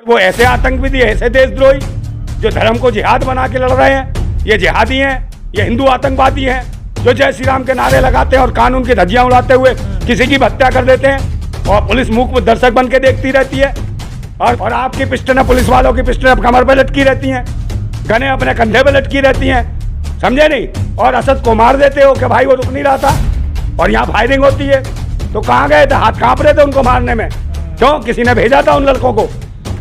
वो ऐसे आतंकवादी, ऐसे देशद्रोही जो धर्म को जिहाद बना के लड़ रहे हैं, ये जिहादी हैं, ये हिंदू आतंकवादी हैं, जो जय श्री राम के नारे लगाते हैं और कानून की धज्जियां उड़ाते हुए किसी की हत्या कर देते हैं और पुलिस मूक दर्शक बन के देखती रहती है। और आपकी पिस्टलें, पुलिस वालों की पिस्टलें कमर पे लटकी रहती हैं, गने अपने कंधे पे लटकी रहती हैं, समझे नहीं? और असद को मार देते हो कि भाई वो रुक नहीं रहा था और यहाँ फायरिंग होती है। तो कहाँ गए थे? हाथ कांप रहे थे उनको मारने में। क्यों? किसी ने भेजा था उन लड़कों को।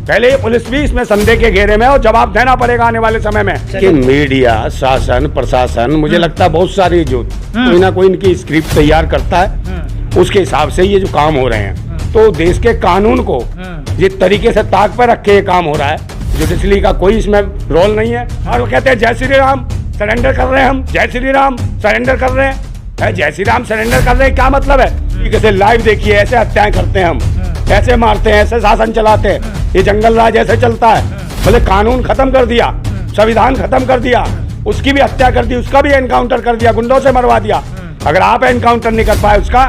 पहले ये पुलिस भी इसमें संदेह के घेरे में और जवाब देना पड़ेगा आने वाले समय में। कि मीडिया, शासन, प्रशासन, मुझे लगता है बहुत सारी जो कोई ना कोई इनकी स्क्रिप्ट तैयार करता है, उसके हिसाब से ये जो काम हो रहे हैं। तो देश के कानून को जिस तरीके से ताक पर रख के ये काम हो रहा है, जुडिशरी का कोई इसमें रोल नहीं है। और वो कहते हैं जय श्री राम सरेंडर कर रहे हैं, हम जय श्री राम सरेंडर कर रहे हैं। जय श्री राम सरेंडर कर रहे हैं, क्या मतलब है? कैसे लाइव देखिए, ऐसे हत्याएं करते हैं हम, ऐसे मारते हैं, ऐसे शासन चलाते हैं, ये जंगल राज ऐसे चलता है। बोले कानून खत्म कर दिया, संविधान खत्म कर दिया, उसकी भी हत्या कर दी, उसका भी एनकाउंटर कर दिया, गुंडों से मरवा दिया। अगर आप एनकाउंटर नहीं कर पाए उसका,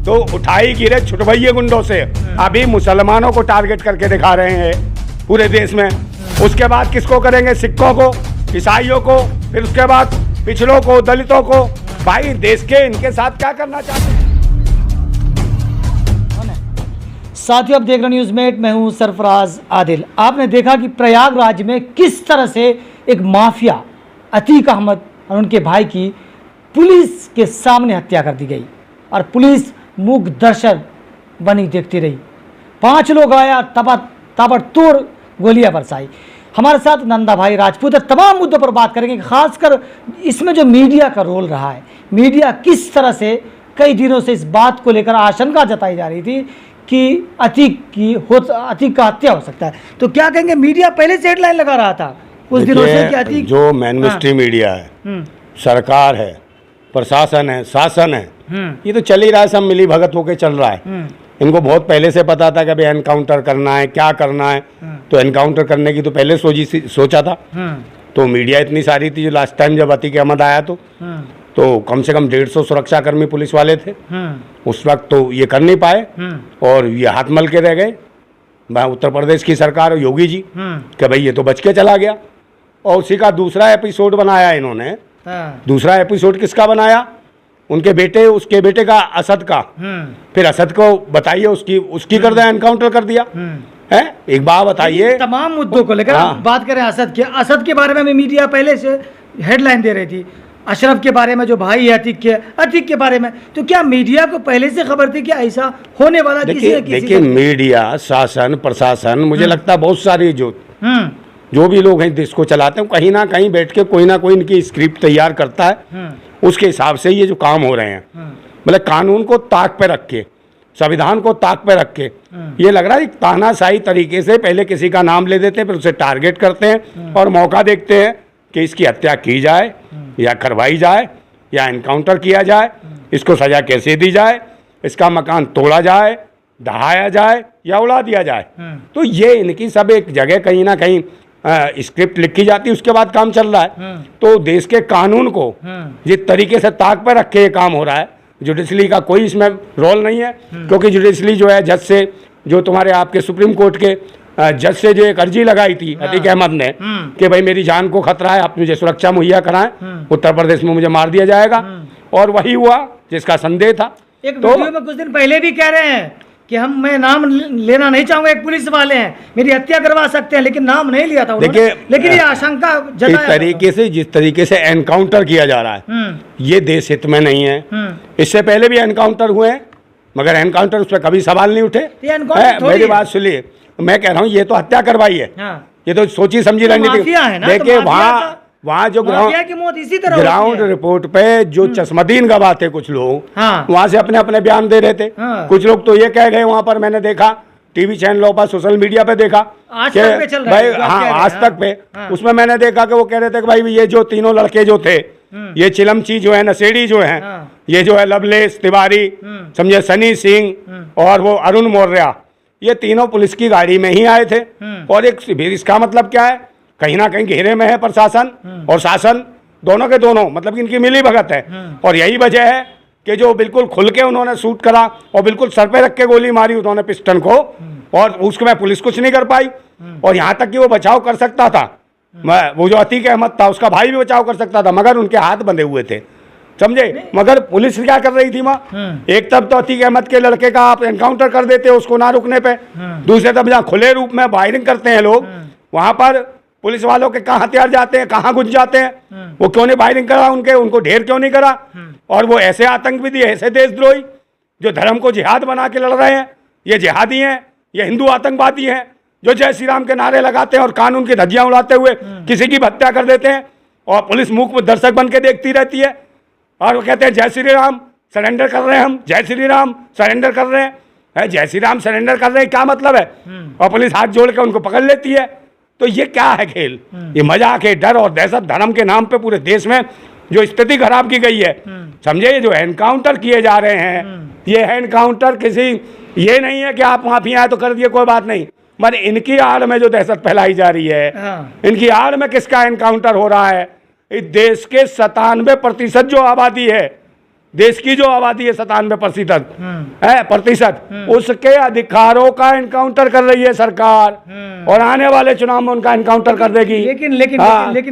तो उठाई गिरे छुटवाइए गुंडों से। अभी मुसलमानों को टारगेट करके दिखा रहे हैं पूरे देश में। उसके बाद किसको करेंगे? सिखों को, ईसाइयों को, फिर उसके बाद पिछड़ों को, दलितों को। भाई देश के इनके साथ क्या करना चाहते हैं? साथियों, आप देख रहे न्यूज़ मेट, मैं हूं सरफराज आदिल। आपने देखा कि प्रयागराज में किस तरह से एक माफिया अतीक अहमद और उनके भाई की पुलिस के सामने हत्या कर दी गई और पुलिस मूक दर्शक बनी देखती रही। 5 लोग आया, ताबड़तोड़ गोलियां बरसाई। हमारे साथ नंदा भाई राजपूत है, तमाम मुद्दों पर बात करेंगे, खासकर इसमें जो मीडिया का रोल रहा है। मीडिया किस तरह से कई दिनों से इस बात को लेकर आशंका जताई जा रही थी कि अतीक का हत्या हो सकता है। तो क्या कहेंगे? मीडिया पहले से हेडलाइन लगा रहा था कुछ दिनों से कि अतीक, जो मेनस्ट्रीम मीडिया है, सरकार है, प्रशासन है, शासन है, ये तो चल ही रहा है, सब मिली भगत होके चल रहा है। इनको बहुत पहले से पता था कि अभी एनकाउंटर करना है, क्या करना है। तो एनकाउंटर करने की तो पहले सोचा था। तो मीडिया इतनी सारी थी। जो लास्ट टाइम जब अतीक अहमद आया तो कम से कम 150 सुरक्षाकर्मी पुलिस वाले थे। उस वक्त तो ये कर नहीं पाए और ये हाथ मल के रह गए उत्तर प्रदेश की सरकार और योगी जी कि भाई ये तो बच के चला गया। और उसी का दूसरा एपिसोड बनाया इन्होंने। दूसरा एपिसोड किसका बनाया? उनके बेटे, उसके बेटे का, असद का। फिर असद को बताइए, उसकी कर दिया, एनकाउंटर कर दिया है। एक बात बताइए, तमाम मुद्दों को लेकर बात करें असद के बारे में मीडिया पहले से हेडलाइन दे रही थी। अशरफ के बारे में, जो भाई है अतीक के बारे में, तो क्या मीडिया को पहले से खबर थी कि ऐसा होने वाला? देखिए मीडिया, शासन, प्रशासन, मुझे लगता है बहुत सारी जो भी लोग हैं देश को चलाते हैं, कहीं ना कहीं बैठ के कोई ना कोई इनकी स्क्रिप्ट तैयार करता है। उसके हिसाब से ये जो काम हो रहे हैं, मतलब कानून को ताक पे रख के, संविधान को ताक पे रख के, ये लग रहा है तानाशाही तरीके से पहले किसी का नाम ले देते हैं, फिर उसे टारगेट करते हैं और मौका देखते हैं कि इसकी हत्या की जाए या करवाई जाए या एनकाउंटर किया जाए, इसको सजा कैसे दी जाए, इसका मकान तोड़ा जाए, ढहाया जाए या उड़ा दिया जाए। तो ये इनकी सब एक जगह कहीं ना कहीं स्क्रिप्ट लिखी जाती है, उसके बाद काम चल रहा है। तो देश के कानून को जिस तरीके से ताक पर रख के ये काम हो रहा है, जुडिशरी का कोई इसमें रोल नहीं है। क्योंकि जुडिशरी जो है, जज से, जो तुम्हारे आपके सुप्रीम कोर्ट के जज से जो एक अर्जी लगाई थी अतीक अहमद ने कि भाई मेरी जान को खतरा है, आप मुझे सुरक्षा मुहैया कराएं, उत्तर प्रदेश में मुझे मार दिया जाएगा, और वही हुआ जिसका संदेह था। एक वीडियो में कुछ दिन पहले भी कह रहे हैं कि मैं नाम लेना नहीं चाहूंगा, एक पुलिस वाले हैं, मेरी हत्या करवा सकते हैं, लेकिन नाम नहीं लिया था उन्होंने। लेकिन ये आशंका जिस तरीके से एनकाउंटर किया जा रहा है, ये देश हित में नहीं है। इससे पहले भी एनकाउंटर हुए हैं, मगर एनकाउंटर उस पर कभी सवाल नहीं उठे। मेरी बात सुनिए, मैं कह रहा हूँ ये तो हत्या करवाई है। ये तो सोची समझी रणनीति। देखिए वहाँ जो ग्राउंड रिपोर्ट पे जो चश्मदीन गवाह थे कुछ लोग, वहाँ से अपने अपने बयान दे रहे थे। कुछ लोग तो ये कह गए, वहाँ पर मैंने देखा टीवी चैनलों पर, सोशल मीडिया पे देखा कि भाई, हाँ आज तक पे, उसमें मैंने देखा कि वो कह रहे थे कि भाई ये जो तीनों लड़के जो थे, ये चिलमची जो है, नशेड़ी जो है, ये जो है लवलेश तिवारी, समझे, सनी सिंह और वो अरुण मौर्य, ये तीनों पुलिस की गाड़ी में ही आए थे। और एक इसका मतलब क्या है? कहीं ना कहीं घेरे में है प्रशासन और शासन, दोनों के दोनों, मतलब इनकी मिली भगत है। और यही वजह है कि जो बिल्कुल खुल के उन्होंने शूट करा और बिल्कुल सर पे रख के गोली मारी उन्होंने पिस्टन को, और उसको में पुलिस कुछ नहीं कर पाई। और यहाँ तक कि वो बचाव कर सकता था, वो जो अतीक अहमद था उसका भाई भी बचाव कर सकता था, मगर उनके हाथ बंधे हुए थे, समझे। मगर पुलिस क्या कर रही थी वहाँ, एक तरफ तो अतीक अहमद के लड़के का आप एनकाउंटर कर देते हो उसको ना रुकने पे, दूसरे तरफ जहाँ खुले रूप में फायरिंग करते हैं लोग, वहां पर पुलिस वालों के कहाँ हथियार जाते हैं, कहाँ घुस जाते हैं, वो क्यों नहीं फायरिंग करा, उनको ढेर क्यों नहीं करा। और वो ऐसे आतंकवादी, ऐसे देशद्रोही जो धर्म को जिहाद बना के लड़ रहे हैं, ये जिहादी हैं, ये हिंदू आतंकवादी हैं, जो जय श्री राम के नारे लगाते हैं और कानून की धज्जियां उड़ाते हुए किसी की हत्या कर देते हैं, और पुलिस मूक दर्शक बन के देखती रहती है, और वो कहते हैं जय श्री राम सरेंडर कर रहे हैं, हम जय श्री राम सरेंडर कर रहे हैं, जय श्री राम सरेंडर कर रहे हैं, क्या मतलब है। और पुलिस हाथ जोड़ के उनको पकड़ लेती है। तो ये क्या है खेल, ये मजाक है। डर और दहशत धर्म के नाम पे पूरे देश में जो स्थिति खराब की गई है, समझे। ये जो एनकाउंटर किए जा रहे हैं, ये एनकाउंटर किसी, ये नहीं है कि आप माफिया है तो कर दिए कोई बात नहीं, मगर इनकी आड़ में जो दहशत फैलाई जा रही है, इनकी आड़ में किसका एनकाउंटर हो रहा है। इस देश के 97% जो आबादी है, देश की जो आबादी है 97% उसके अधिकारों का एनकाउंटर कर रही है सरकार, और आने वाले चुनाव में उनका एनकाउंटर कर देगी। लेकिन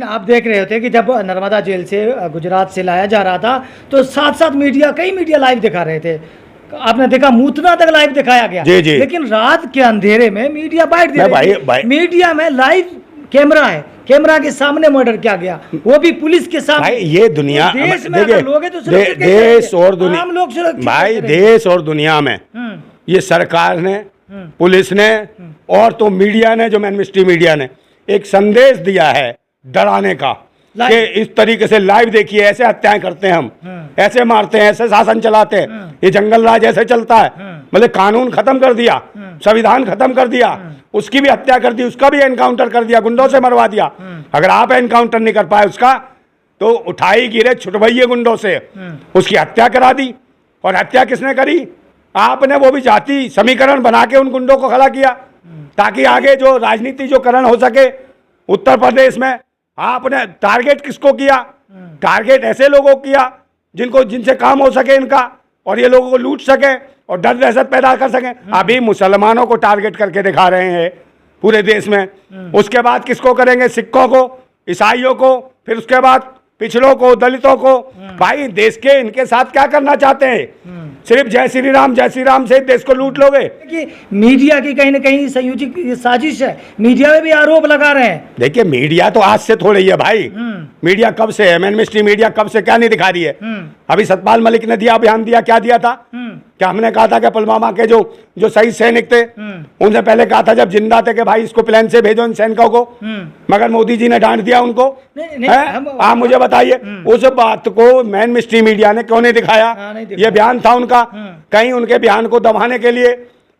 आप देख रहे होते कि जब नर्मदा जेल से गुजरात से लाया जा रहा था तो साथ साथ कई मीडिया लाइव दिखा रहे थे। आपने देखा मूतना तक लाइव दिखाया गया। जी जी। लेकिन रात के अंधेरे में मीडिया बाइट दे रही थी। मीडिया में लाइव कैमरा है, कैमरा के सामने मर्डर किया गया, वो भी पुलिस के सामने। भाई ये दुनिया, देश में अगर लोग हैं तो देश और दुनिया, आम लोग सुरक्षित भाई देश और दुनिया में ये सरकार ने, पुलिस ने और तो मीडिया ने, जो मेनस्ट्रीम मीडिया ने एक संदेश दिया है डराने का कि इस तरीके से लाइव देखिए, ऐसे हत्याएं करते हैं हम, ऐसे मारते हैं, ऐसे शासन चलाते हैं, ये जंगल राज ऐसे चलता है, मतलब कानून खत्म कर दिया, संविधान खत्म कर दिया, उसकी भी हत्या कर दी, उसका भी एनकाउंटर कर दिया, गुंडों से मरवा दिया। अगर आप एनकाउंटर नहीं कर पाए उसका, तो उठाई गिरे छुटवाइए गुंडों से, उसकी हत्या करा दी। और हत्या किसने करी, आपने, वो भी जाति समीकरण बना के उन गुंडों को खड़ा किया ताकि आगे जो राजनीति जो करण हो सके उत्तर प्रदेश में। आपने टारगेट किसको किया, टारगेट ऐसे लोगों को किया जिनसे काम हो सके इनका, और ये लोगों को लूट सके और डर दहशत पैदा कर सके। अभी मुसलमानों को टारगेट करके दिखा रहे हैं पूरे देश में, उसके बाद किसको करेंगे, सिखों को, ईसाइयों को, फिर उसके बाद पिछड़ों को, दलितों को। भाई देश के इनके साथ क्या करना चाहते हैं, सिर्फ जय श्री राम से देश को लूट लोगे। कि मीडिया की कहीं ना कहीं संयोजित साजिश है, मीडिया में भी आरोप लगा रहे हैं। देखिए मीडिया तो आज से थोड़ी है भाई, मीडिया कब से है, मेनस्ट्रीम मीडिया कब से क्या नहीं दिखा रही है। अभी सतपाल मलिक ने बयान दिया, क्या दिया था, क्या हमने कहा था कि पुलवामा के जो शहीद सैनिक थे उनसे पहले कहा था जब जिंदा थे कि भाई इसको प्लेन से भेजो इन सैनिकों को, मगर मोदी जी ने डांट दिया उनको। आप मुझे बताइए उस बात को मेनस्ट्रीम मीडिया ने क्यों नहीं दिखाया। ये बयान था उनका, कहीं उनके बयान को दबाने के लिए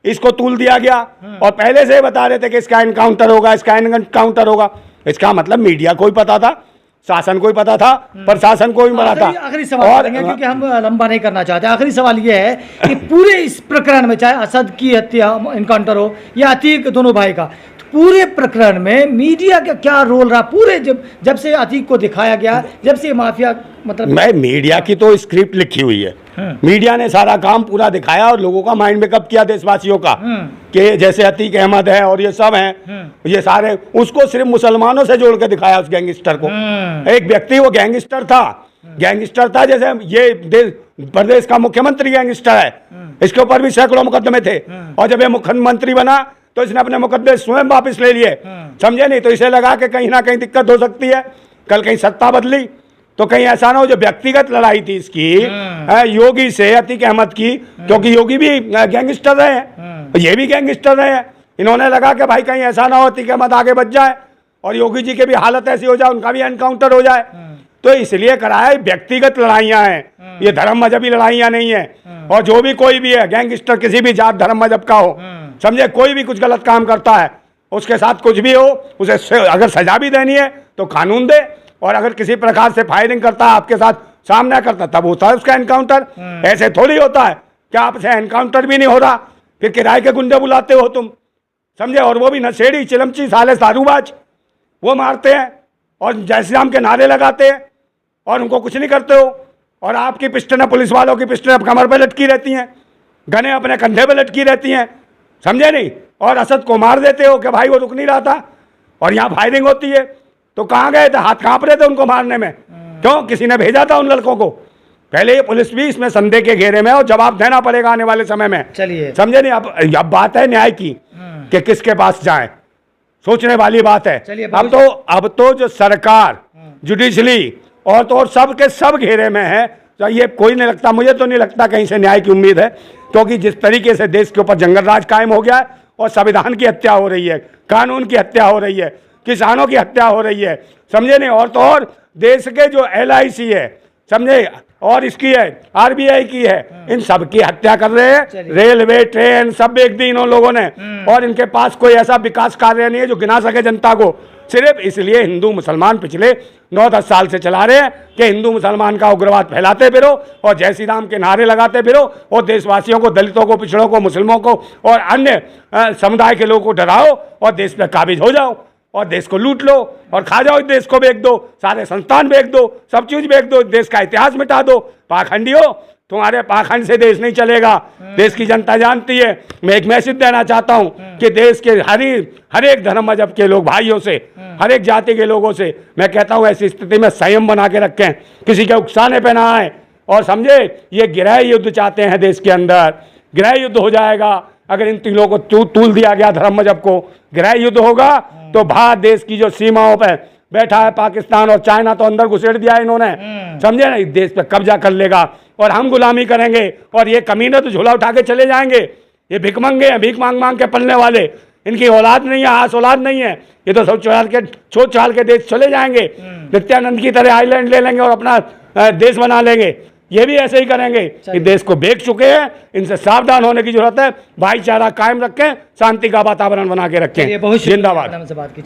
इसको तूल दिया गया, और पहले से बता रहे थे कि इसका एनकाउंटर होगा, इसका एनकाउंटर होगा। इसका मतलब मीडिया को ही पता था, शासन को ही पता था, प्रशासन को भी पता था। आखिरी सवाल क्योंकि हम लंबा नहीं करना चाहते, आखिरी सवाल ये है कि पूरे इस प्रकरण में, चाहे असद की हत्या एनकाउंटर हो या अतीक दोनों भाई का, पूरे प्रकरण में मीडिया का क्या रोल रहा, पूरे जब से अतीक को दिखाया गया, जब से माफिया, मतलब मीडिया की तो स्क्रिप्ट लिखी हुई है, मीडिया ने सारा काम पूरा दिखाया और लोगों का माइंड मेकअप किया देशवासियों का कि जैसे अतीक अहमद है और ये सब हैं, ये सारे, उसको सिर्फ मुसलमानों से जोड़ के दिखाया उस गैंगस्टर को। एक व्यक्ति वो गैंगस्टर था, जैसे ये प्रदेश का मुख्यमंत्री गैंगस्टर है, इसके ऊपर भी सैकड़ों मुकदमे थे, और जब ये मुख्यमंत्री बना तो इसने अपने मुकदमे स्वयं वापस ले लिए, समझे नहीं। तो इसे लगा कि कहीं ना कहीं दिक्कत हो सकती है, कल कहीं सत्ता बदली तो कहीं ऐसा ना हो। जो व्यक्तिगत लड़ाई थी इसकी योगी से, अतीक अहमद की, क्योंकि योगी भी गैंगस्टर रहे हैं, ये भी गैंगस्टर रहे हैं, इन्होंने लगा कि भाई कहीं ऐसा ना हो अतीक अहमद आगे बच जाए और योगी जी की भी हालत ऐसी हो जाए, उनका भी एनकाउंटर हो जाए। तो इसलिए कराया, व्यक्तिगत लड़ाइयां हैं, ये धर्म मजहबी लड़ाइयां नहीं है। और जो भी कोई भी है गैंगस्टर, किसी भी जात धर्म मजहब का हो, समझे, कोई भी कुछ गलत काम करता है, उसके साथ कुछ भी हो, उसे अगर सजा भी देनी है तो कानून दे, और अगर किसी प्रकार से फायरिंग करता है, आपके साथ सामना करता, तब होता है उसका एनकाउंटर। ऐसे थोड़ी होता है कि आपसे एनकाउंटर भी नहीं हो रहा, फिर किराए के गुंडे बुलाते हो तुम, समझे, और वो भी नशेड़ी, चिलमची, साले दारूबाज, वो मारते हैं और जय श्री राम के नारे लगाते हैं और उनको कुछ नहीं करते हो। और आपकी पिस्टलें, पुलिस वालों की पिस्टलें कमर पर लटकी रहती हैं, गने अपने कंधे पर लटकी रहती हैं, समझे नहीं, और असद को मार देते हो कि भाई वो रुक नहीं रहा था और यहाँ फायरिंग होती है, तो कहाँ गए थे? हाथ कांप रहे थे उनको मारने में। क्यों? किसी ने भेजा था उन लड़कों को? पहले ये पुलिस भी इसमें संदेह के घेरे में और जवाब देना पड़ेगा आने वाले समय में। चलिए, समझे नहीं? अब बात है न्याय की कि किसके पास जाए, सोचने वाली बात है। चलिए, अब तो जो सरकार, जुडिशली और तो और सब के सब घेरे में है, तो ये कोई नहीं लगता, मुझे तो नहीं लगता कहीं से न्याय की उम्मीद है, क्योंकि जिस तरीके से देश के ऊपर जंगल राज कायम हो गया है और संविधान की हत्या हो रही है, कानून की हत्या हो रही है, किसानों की हत्या हो रही है, समझे नहीं? और तो और देश के जो LIC है, समझे, और इसकी है RBI की है, इन सब की हत्या कर रहे हैं। रेलवे, ट्रेन सब बेच दी इन लोगों ने, और इनके पास कोई ऐसा विकास कार्य नहीं है जो गिना सके जनता को। सिर्फ इसलिए हिंदू मुसलमान पिछले 9-10 साल से चला रहे हैं कि हिंदू मुसलमान का उग्रवाद फैलाते फिरो और जय श्री राम के नारे लगाते फिरो और देशवासियों को, दलितों को, पिछड़ों को, मुस्लिमों को और अन्य समुदाय के लोगों को डराओ और देश में काबिज हो जाओ और देश को लूट लो और खा जाओ, देश को बेच दो, सारे संस्थान बेच दो, सब चीज बेच दो, देश का इतिहास मिटा दो। पाखंडियों, तुम्हारे पाखंड से देश नहीं चलेगा, देश की जनता जानती है। मैं एक मैसेज देना चाहता हूं कि देश के हर एक धर्म मजहब के लोग, भाइयों से, हर एक जाति के लोगों से मैं कहता हूं ऐसी स्थिति में संयम बना के रखें, किसी के उकसाने पे ना आए। और समझे, ये गृह युद्ध चाहते हैं देश के अंदर, गृह युद्ध हो जाएगा अगर इन तीनों को तूल दिया गया, धर्म मजहब को। गृह युद्ध होगा तो भारत देश की जो सीमाओं पर बैठा है पाकिस्तान और चाइना, तो अंदर घुसेड़ दिया इन्होंने, समझे ना, देश पे कब्जा कर लेगा और हम गुलामी करेंगे और ये कमीने तो झोला उठा के चले जाएंगे। ये भिकमंगे हैं, भीख मांग मांग के पलने वाले, इनकी औलाद नहीं है, आस औलाद नहीं है, ये तो सोच चाल के देश चले जाएंगे, नित्यानंद की तरह आइलैंड ले लेंगे और अपना देश बना लेंगे। ये भी ऐसे ही करेंगे। ये देश को बेच चुके हैं, इनसे सावधान होने की जरूरत है। भाईचारा कायम रखें, शांति का वातावरण बना के रखें। बहुत जिंदाबाद। से बात की।